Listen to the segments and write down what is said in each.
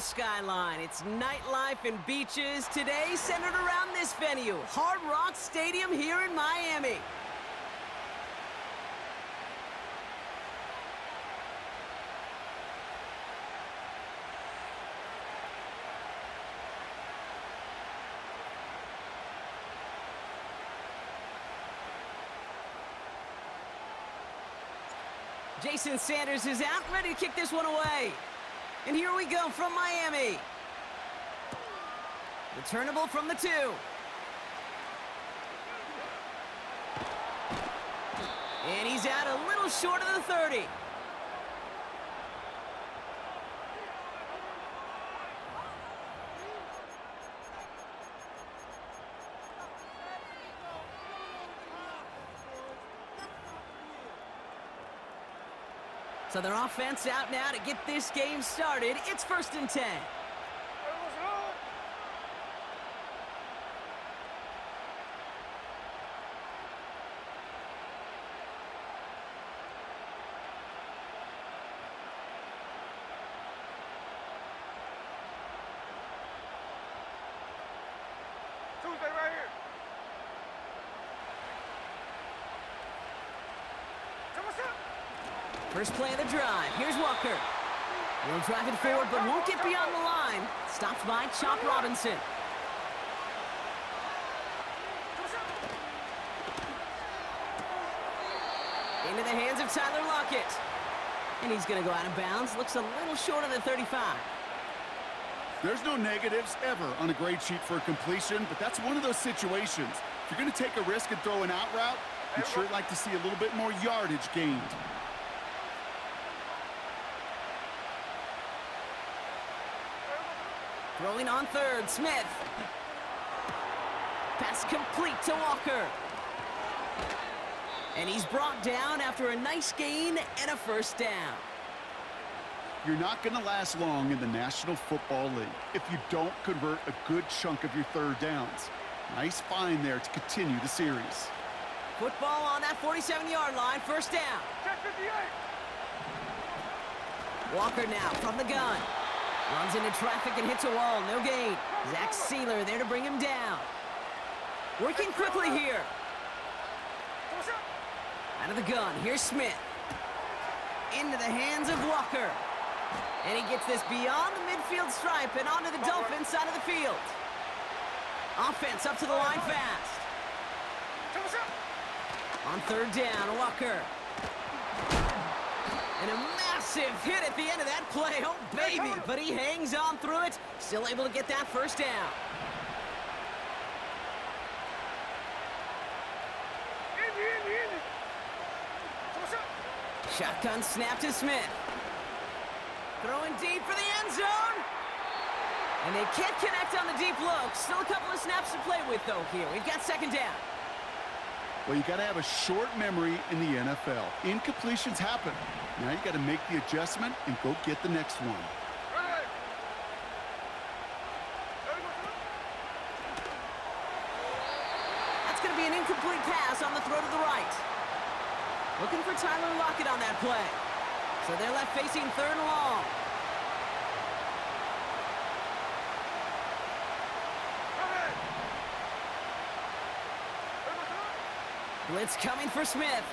skyline. It's nightlife and beaches, today centered around this venue, Hard Rock Stadium here in Miami. Jason Sanders is out, ready to kick this one away. And here we go from Miami. Returnable from the 2. And he's out a little short of the 30. So their offense out now to get this game started. It's 1st and 10. Tuesday right here. Come on, son. First play of the drive. Here's Walker. He'll drive it forward, but won't get beyond the line. Stopped by Chop Robinson. Into the hands of Tyler Lockett. And he's going to go out of bounds. Looks a little short of the 35. There's no negatives ever on a grade sheet for a completion, but that's one of those situations. If you're going to take a risk and throw an out route, you'd sure like to see a little bit more yardage gained. Throwing on 3rd, Smith. Pass complete to Walker. And he's brought down after a nice gain and a 1st down. You're not going to last long in the National Football League if you don't convert a good chunk of your 3rd downs. Nice find there to continue the series. Football on that 47-yard line, 1st down. Walker now from the gun. Runs into traffic and hits a wall, no gain. Zach Sealer there to bring him down. Working quickly here. Out of the gun, here's Smith. Into the hands of Walker. And he gets this beyond the midfield stripe and onto the Dolphins side of the field. Offense up to the line fast. On 3rd down, Walker. And a massive hit at the end of that play. Oh, baby. But he hangs on through it. Still able to get that 1st down. Shotgun snap to Smith. Throwing deep for the end zone. And they can't connect on the deep look. Still a couple of snaps to play with, though, here. We've got 2nd down. Well, you got to have a short memory in the NFL. Incompletions happen. Now you got to make the adjustment and go get the next one. That's going to be an incomplete pass on the throw to the right. Looking for Tyler Lockett on that play. So they're left facing 3rd and long. Blitz coming for Smith.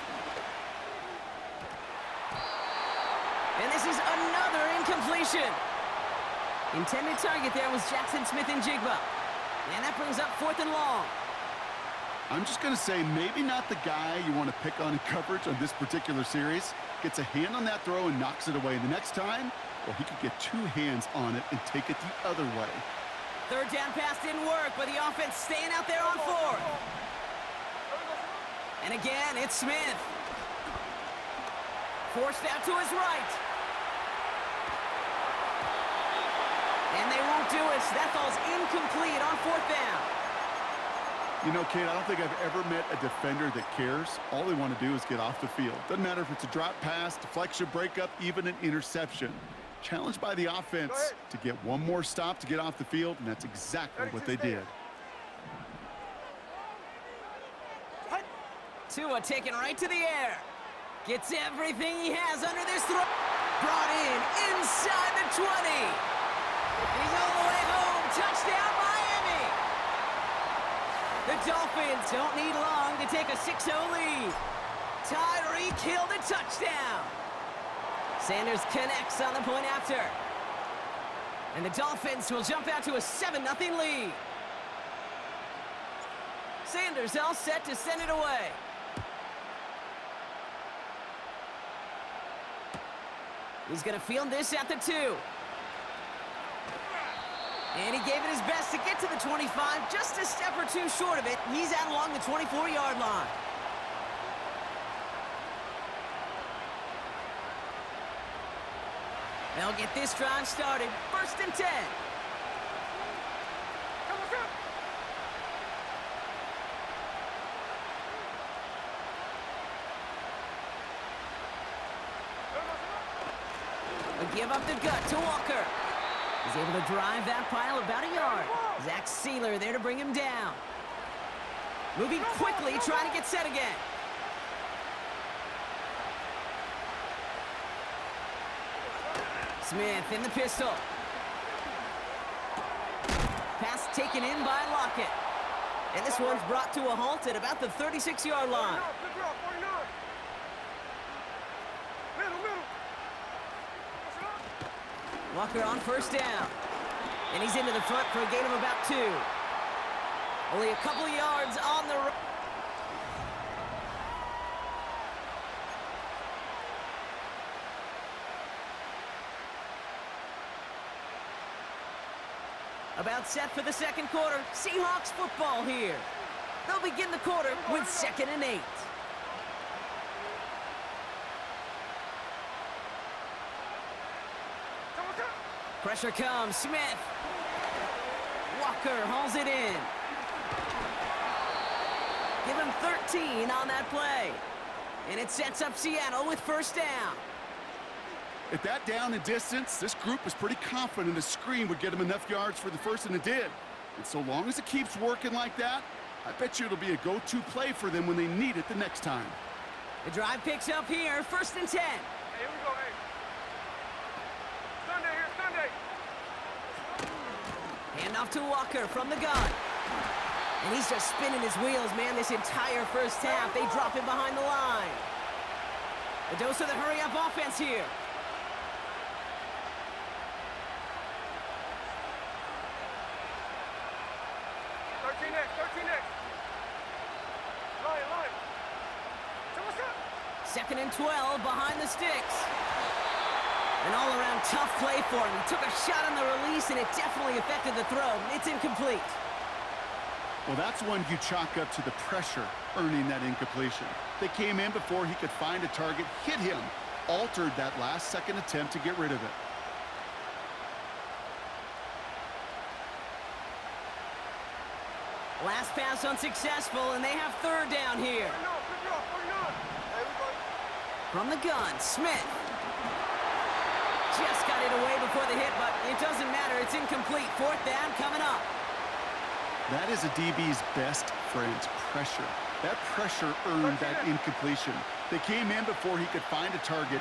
And this is another incompletion. Intended target there was Jackson Smith-Njigba. And that brings up 4th and long. I'm just going to say maybe not the guy you want to pick on in coverage on this particular series. Gets a hand on that throw and knocks it away. The next time, well, he could get 2 hands on it and take it the other way. 3rd down pass didn't work, but the offense staying out there on 4th. And again, it's Smith. Forced out to his right. And they won't do it. That falls incomplete on 4th down. You know, Kate, I don't think I've ever met a defender that cares. All they want to do is get off the field. Doesn't matter if it's a drop pass, deflection, breakup, even an interception. Challenged by the offense to get one more stop to get off the field, and that's exactly what they did. Tua taken right to the air. Gets everything he has under this throw. Brought in inside the 20. Touchdown, Miami! The Dolphins don't need long to take a 6-0 lead. Tyreek Hill the touchdown. Sanders connects on the point after. And the Dolphins will jump out to a 7-0 lead. Sanders all set to send it away. He's going to field this at the 2. And he gave it his best to get to the 25, just a step or two short of it. He's out along the 24-yard line. They'll get this drive started. 1st and 10. Give up the gut to Walker. He's able to drive that pile about a yard. Zach Sealer there to bring him down. Moving quickly, trying to get set again. Smith in the pistol. Pass taken in by Lockett. And this one's brought to a halt at about the 36-yard line. Walker on 1st down. And he's into the front for a gain of about 2. Only a couple of yards on the road. About set for the 2nd quarter. Seahawks football here. They'll begin the quarter with 2nd and 8. Pressure comes. Smith. Walker hauls it in. Give him 13 on that play. And it sets up Seattle with 1st down. At that down and distance, this group was pretty confident a screen would get them enough yards for the 1st, and it did. And so long as it keeps working like that, I bet you it'll be a go-to play for them when they need it the next time. The drive picks up here. 1st and 10. Hey, here we go, hey. Sunday here, Sunday. Hand off to Walker from the gun. And he's just spinning his wheels, man, this entire 1st half. They drop him behind the line. A dose of the hurry-up offense here. Second and 12 behind the sticks. An all-around tough play for him. He took a shot on the release, and it definitely affected the throw. It's incomplete. Well, that's one you chalk up to the pressure earning that incompletion. They came in before he could find a target, hit him, altered that last-second attempt to get rid of it. Last pass unsuccessful, and they have 3rd down here. From the gun, Smith. Just got it away before the hit, but it doesn't matter. It's incomplete. 4th down coming up. That is a DB's best friend, pressure. That pressure earned that incompletion. They came in before he could find a target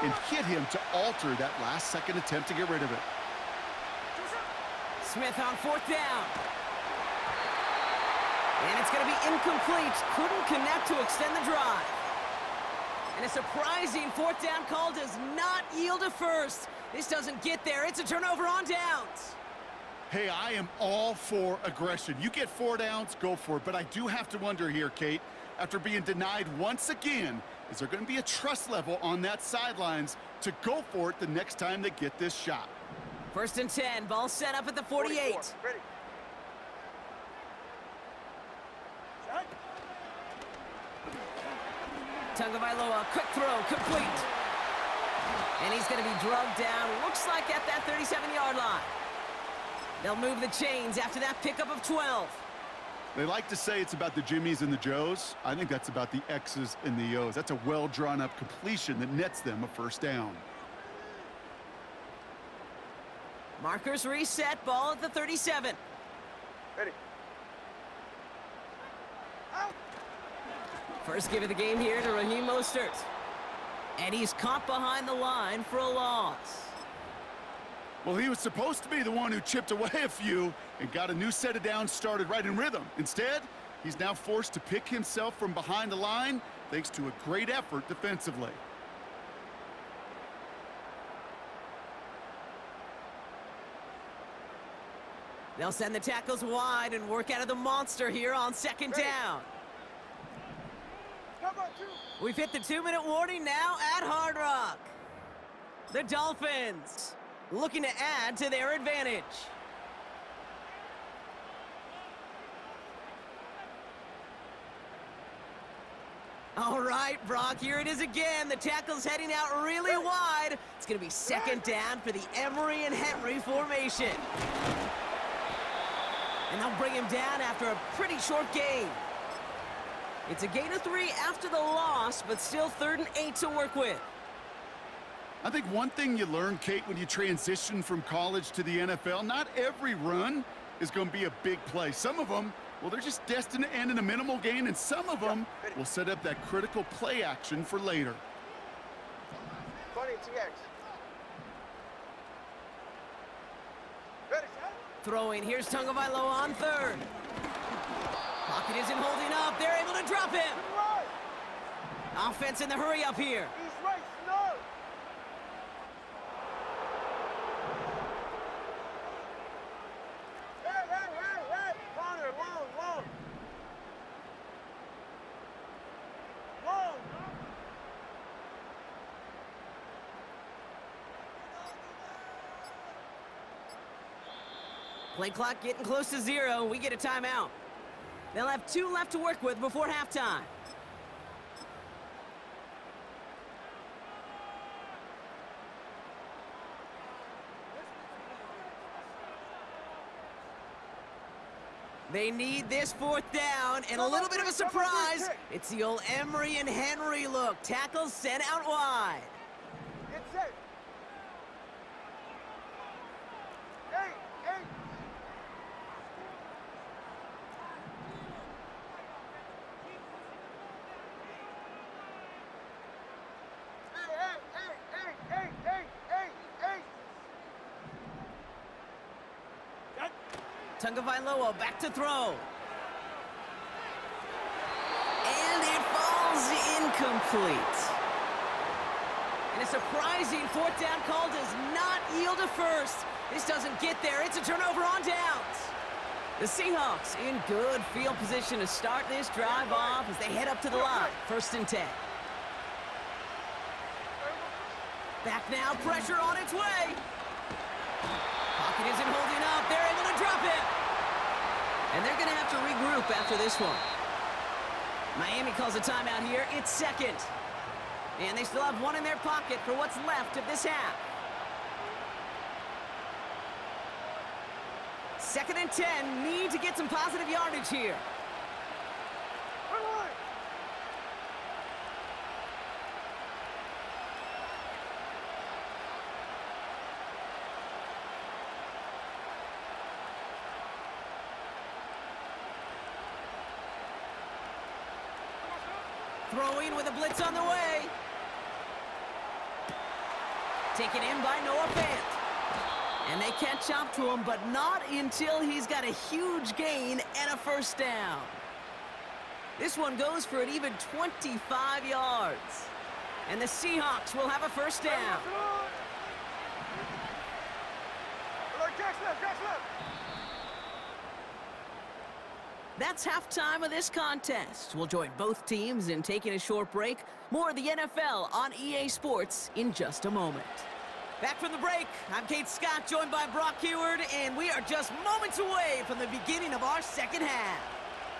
and hit him to alter that last-second attempt to get rid of it. Smith on 4th down. And it's going to be incomplete. Couldn't connect to extend the drive. And a surprising 4th down call does not yield a 1st. This doesn't get there. It's a turnover on downs. Hey, I am all for aggression. You get 4 downs, go for it. But I do have to wonder here, Kate, after being denied once again, is there going to be a trust level on that sidelines to go for it the next time they get this shot? 1st and 10. Ball set up at the 48. Ready. Tagovailoa, quick throw, complete. And he's going to be drugged down, looks like at that 37-yard line. They'll move the chains after that pickup of 12. They like to say it's about the Jimmies and the Joes. I think that's about the X's and the O's. That's a well-drawn-up completion that nets them a 1st down. Markers reset, ball at the 37. Ready. Out. First give of the game here to Raheem Mostert. And he's caught behind the line for a loss. Well, he was supposed to be the one who chipped away a few and got a new set of downs started right in rhythm. Instead, he's now forced to pick himself from behind the line thanks to a great effort defensively. They'll send the tackles wide and work out of the monster here on second down. We've hit the 2-minute warning now at Hard Rock. The Dolphins looking to add to their advantage. All right, Brock, here it is again. The tackle's heading out really wide. It's going to be second down for the Emery and Henry formation. And they'll bring him down after a pretty short gain. It's a gain of 3 after the loss, but still 3rd and 8 to work with. I think one thing you learn, Kate, when you transition from college to the NFL, not every run is going to be a big play. Some of them, well, they're just destined to end in a minimal gain, and some of them will set up that critical play action for later. 20 TX. Ready, set. Throwing, here's Tagovailoa on 3rd. Pocket isn't holding up, they're able to drop him. Right. Offense in the hurry up here. He's right, snug. Hey. Corner, long. Play clock getting close to 0. We get a timeout. They'll have 2 left to work with before halftime. They need this 4th down, and a little bit of a surprise. It's the old Emery and Henry look. Tackles sent out wide. Get set. Hey. Tagovailoa back to throw. And it falls incomplete. And a surprising 4th down call does not yield a first. This doesn't get there. It's a turnover on downs. The Seahawks in good field position to start this drive off as they head up to the line. 1st and 10. Back now, pressure on its way. Pocket isn't holding up. They're able to drop it. And they're going to have to regroup after this one. Miami calls a timeout here. It's 2nd. And they still have 1 in their pocket for what's left of this half. 2nd and 10. Need to get some positive yardage here. Throwing with a blitz on the way. Taken in by Noah Fant. And they catch up to him, but not until he's got a huge gain and a 1st down. This one goes for an even 25 yards. And the Seahawks will have a 1st down. That's halftime of this contest. We'll join both teams in taking a short break. More of the NFL on EA Sports in just a moment. Back from the break, I'm Kate Scott, joined by Brock Heward, and we are just moments away from the beginning of our 2nd half.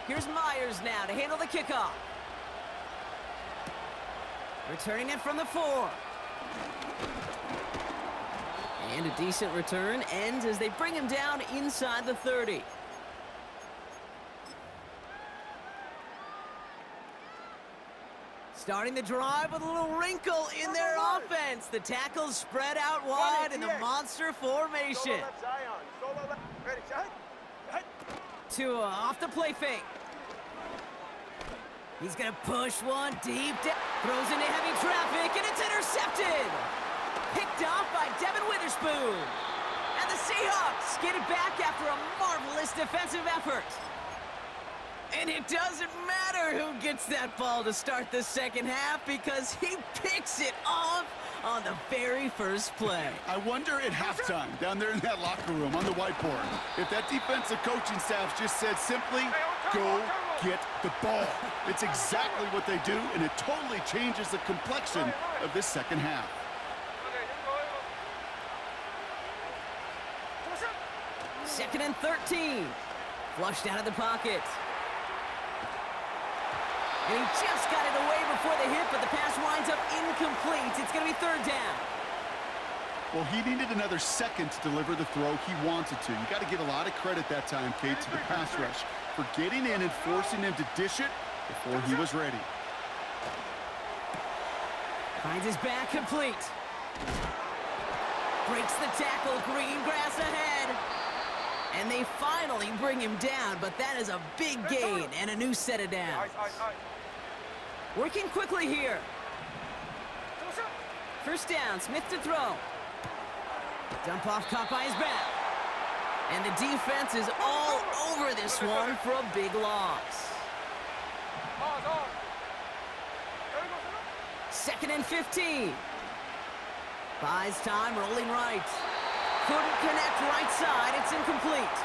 Here's Myers now to handle the kickoff. Returning it from the 4. And a decent return ends as they bring him down inside the 30. Starting the drive with a little wrinkle in their offense. The tackles spread out wide in the monster formation. Tua off the play fake. He's going to push one deep down. Throws into heavy traffic, and it's intercepted. Picked off by Devin Witherspoon. And the Seahawks get it back after a marvelous defensive effort. And it doesn't matter who gets that ball to start the second half because he picks it off on the very first play. I wonder at halftime, down there in that locker room on the whiteboard, if that defensive coaching staff just said simply, go get the ball. It's exactly what they do, and it totally changes the complexion of this second half. Second and 13. Flushed out of the pocket. And he just got it away before the hit, but the pass winds up incomplete. It's going to be third down. Well, he needed another second to deliver the throw he wanted to. You got to give a lot of credit that time, Kate, to the pass rush for getting in and forcing him to dish it before he was ready. Finds his back complete. Breaks the tackle, green grass ahead. And they finally bring him down, but that is a big gain and a new set of downs. Working quickly here. First down, Smith to throw. Dump off caught by his back. And the defense is all over this one for a big loss. Second and 15. Buys time, rolling right. Couldn't connect right side. It's incomplete.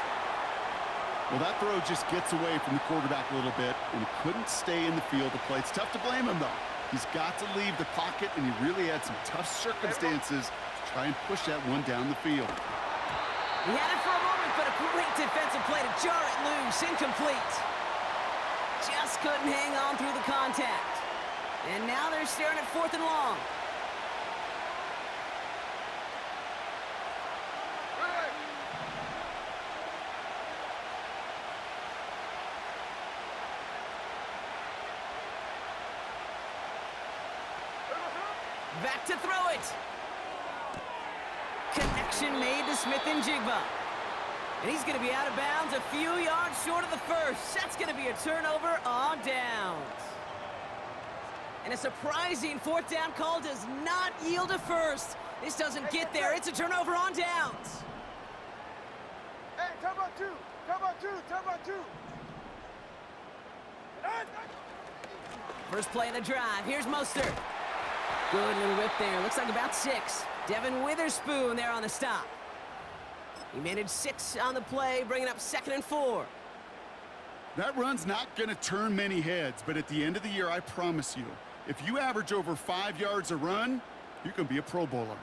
Well, that throw just gets away from the quarterback a little bit, and he couldn't stay in the field to play. It's tough to blame him, though. He's got to leave the pocket, and he really had some tough circumstances to try and push that one down the field. He had it for a moment, but a great defensive play to jar it loose. Incomplete. Just couldn't hang on through the contact. And now they're staring at fourth and long. Back to throw it. Connection made to Smith and Jigba. And he's going to be out of bounds a few yards short of the first. That's going to be a turnover on downs. And a surprising fourth down call does not yield a first. This doesn't get there. It's a turnover on downs. Hey, come on two. Come on two. Come on two. First play of the drive. Here's Mostert. Good little whip there. Looks like about 6. Devin Witherspoon there on the stop. He managed 6 on the play, bringing up second and 4. That run's not going to turn many heads, but at the end of the year, I promise you, if you average over 5 yards a run, you can be a Pro Bowler.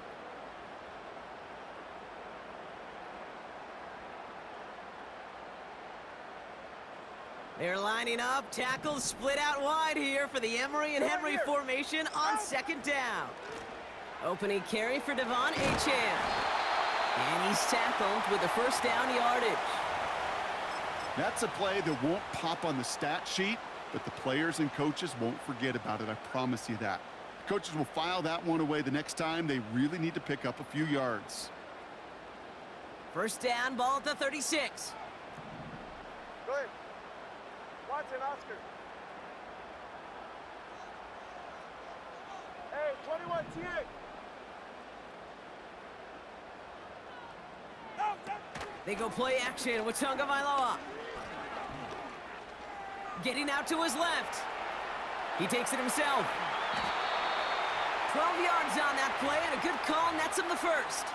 They're lining up. Tackles split out wide here for the Emery and Henry formation on second down. Opening carry for Devon Achane. And he's tackled with the first down yardage. That's a play that won't pop on the stat sheet, but the players and coaches won't forget about it. I promise you that. The coaches will file that one away the next time they really need to pick up a few yards. First down, ball at the 36. Go ahead. Watson, Oscar. Hey, 21, T8. They go play action with Tonga Vailoa. Getting out to his left. He takes it himself. 12 yards on that play, and a good call nets him the first.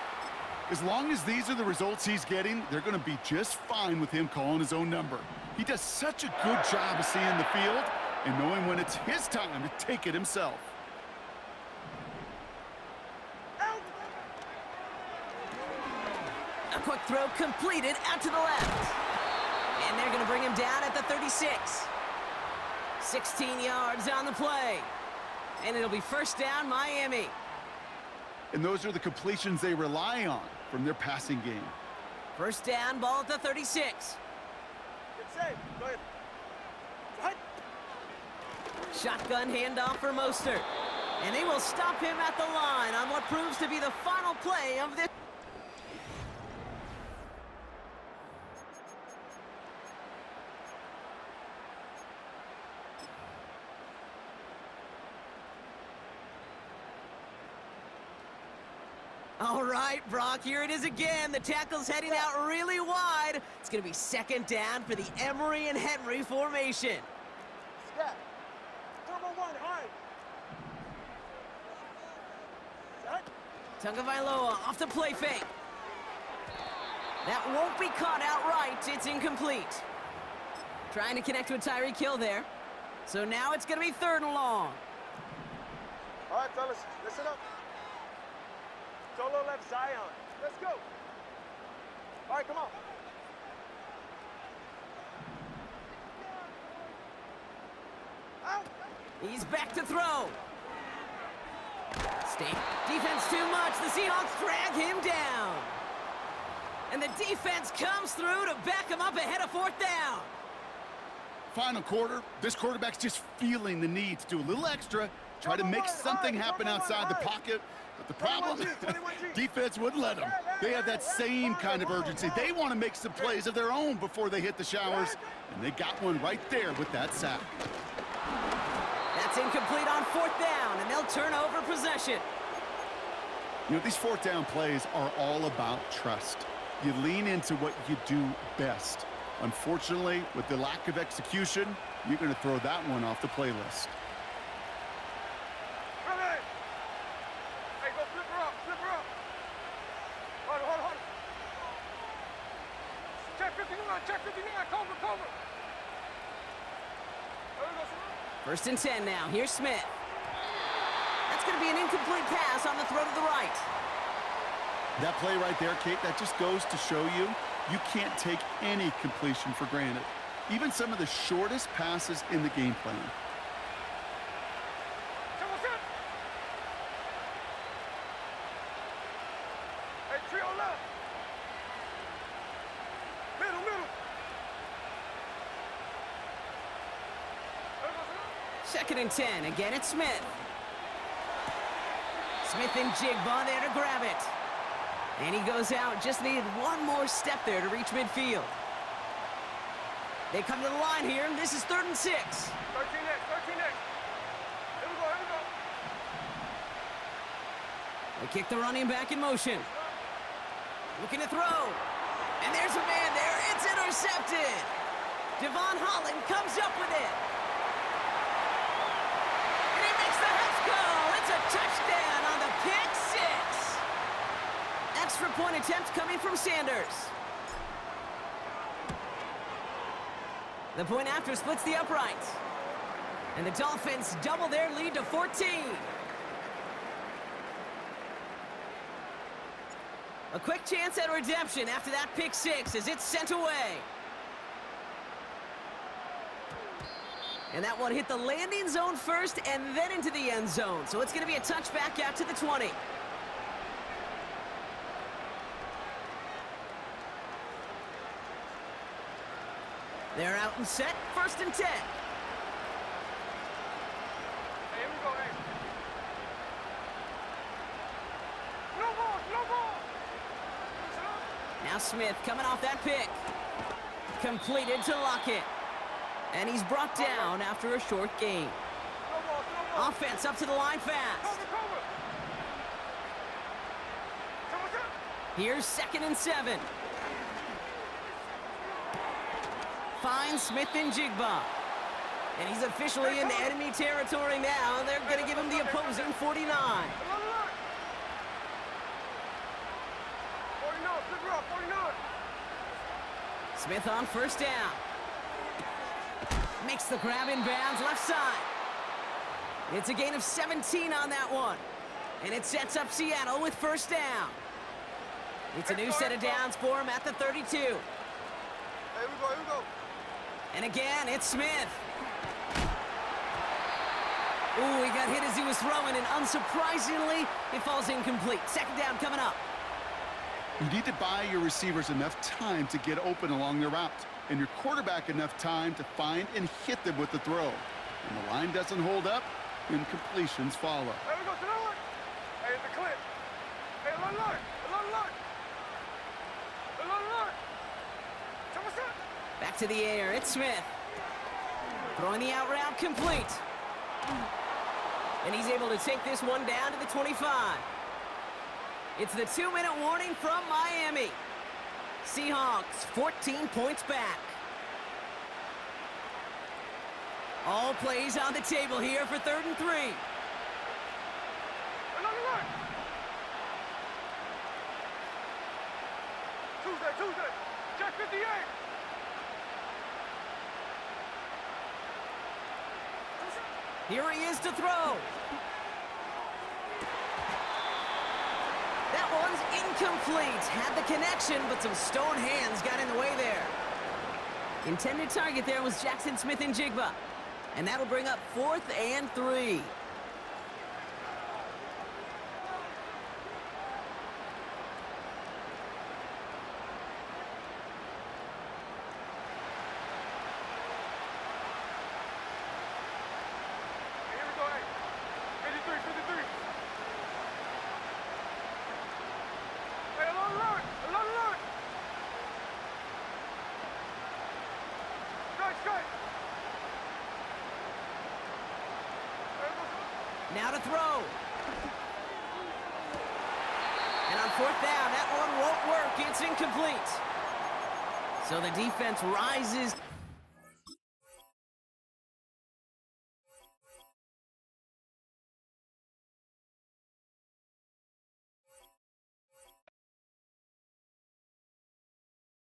As long as these are the results he's getting, they're going to be just fine with him calling his own number. He does such a good job of seeing the field and knowing when it's his time to take it himself. A quick throw completed out to the left. And they're going to bring him down at the 36. 16 yards on the play. And it'll be first down, Miami. And those are the completions they rely on from their passing game. First down, ball at the 36. It's safe. Go ahead. Hut. Shotgun handoff for Mostert. And they will stop him at the line on what proves to be the final play of this. All right, Brock, here it is again. The tackle's heading out really wide. It's going to be second down for the Emery and Henry formation. Step. Turbo 1, high. Set. Tagovailoa off the play fake. That won't be caught outright. It's incomplete. Trying to connect with Tyreek Hill there. So now it's going to be 3rd and long. All right, fellas, listen up. Solo left Zion. Let's go. All right, come on. Out. He's back to throw. Stay. Defense too much. The Seahawks drag him down. And the defense comes through to back him up ahead of 4th down. Final quarter, this quarterback's just feeling the need to do a little extra, try to make something happen outside the pocket. But the problem, defense wouldn't let them. They have that same kind of urgency. They want to make some plays of their own before they hit the showers, and they got one right there with that sack. That's incomplete on 4th down, and they'll turn over possession. You know, these 4th down plays are all about trust. You lean into what you do best. Unfortunately, with the lack of execution, you're going to throw that one off the playlist. Hey, go flip her up, flip her up. Hold. Check 59, cover. There we go, sir. 1st and 10 now. Here's Smith. That's going to be an incomplete pass on the throw to the right. That play right there, Kate, that just goes to show you can't take any completion for granted. Even some of the shortest passes in the game plan. Hey, trio left. Middle. There we go, sir. 2nd and 10. Again, it's Smith. Smith and Jigba there to grab it. And he goes out. Just needed one more step there to reach midfield. They come to the line here. This is 3rd and 6. 13 next. Here we go. They kick the running back in motion. Looking to throw. And there's a man there. It's intercepted. Devon Holland comes up with it. And he makes the Huffs go. It's a touchdown on the pick 6. Extra point attempt coming from Sanders. The point after splits the uprights. And the Dolphins double their lead to 14. A quick chance at redemption after that pick 6 as it's sent away. And that one hit the landing zone first and then into the end zone. So it's going to be a touchback out to the 20. They're out and set. 1st and 10. Hey, here we go, hey. No ball. Now Smith coming off that pick. Completed to Lockett. And he's brought down after a short gain. No ball. Offense up to the line fast. Cover. Here's 2nd and 7. Finds Smith and Jigba. And he's officially in enemy territory now. They're going to give him the opposing 49. 49, flip her up, 49. Smith on 1st down. Makes the grab in bounds left side. It's a gain of 17 on that one. And it sets up Seattle with 1st down. It's a new set of downs for him at the 32. Here we go. And again, it's Smith. Ooh, he got hit as he was throwing, and unsurprisingly, it falls incomplete. 2nd down coming up. You need to buy your receivers enough time to get open along their route, and your quarterback enough time to find and hit them with the throw. When the line doesn't hold up, incompletions follow. There we go, hey, the clip. Hey, look. Back to the air, it's Smith. Throwing the out route complete. And he's able to take this one down to the 25. It's the 2-minute warning from Miami. Seahawks 14 points back. All plays on the table here for 3rd and 3. Tuesday, check 58. Here he is to throw. That one's incomplete. Had the connection, but some stone hands got in the way there. Intended target there was Jackson Smith and Jigba. And that'll bring up 4th and 3. Now to throw. And on 4th down, that one won't work. It's incomplete. So the defense rises.